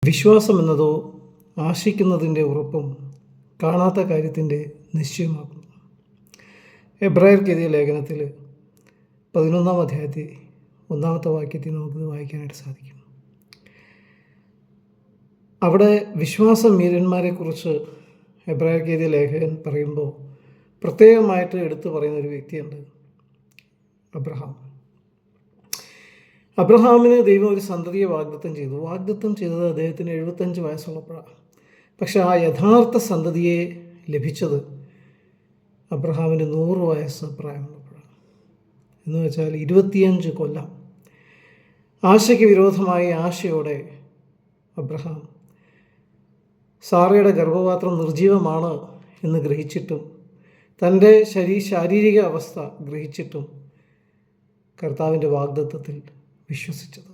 വിശ്വാസം എന്നതോ ആശിക്കുന്നതിൻ്റെ ഉറപ്പും കാണാത്ത കാര്യത്തിൻ്റെ നിശ്ചയമാകുന്നു. എബ്രായർക്ക് എഴുതിയ ലേഖനത്തിൽ 11-ാം അധ്യായത്തിൽ 1-ാമത്തെ വാക്യത്തിൽ നമുക്കിത് വായിക്കാനായിട്ട് സാധിക്കും. അവിടെ വിശ്വാസവീരന്മാരെക്കുറിച്ച് എബ്രായർക്ക് എഴുതിയ ലേഖകൻ പറയുമ്പോൾ പ്രത്യേകമായിട്ട് എടുത്തു പറയുന്നൊരു വ്യക്തിയുണ്ട്, അബ്രഹാം. അബ്രഹാമിന് ദൈവം ഒരു സന്തതിയെ വാഗ്ദത്തം ചെയ്തു. വാഗ്ദത്തം ചെയ്തത് അദ്ദേഹത്തിന് 75 വയസ്സുള്ളപ്പോഴാണ്. പക്ഷെ ആ യഥാർത്ഥ സന്തതിയെ ലഭിച്ചത് അബ്രഹാമിന് 100 വയസ്സ് പ്രായമുള്ളപ്പോഴാണ്. എന്ന് വെച്ചാൽ 25 കൊല്ലം ആശയ്ക്ക് വിരോധമായി ആശയോടെ അബ്രഹാം സാറയുടെ ഗർഭപാത്രം നിർജീവമാണ് എന്ന് ഗ്രഹിച്ചിട്ടും തൻ്റെ ശാരീരിക അവസ്ഥ ഗ്രഹിച്ചിട്ടും കർത്താവിൻ്റെ വാഗ്ദത്തത്തിൽ വിശ്വസിച്ചത്.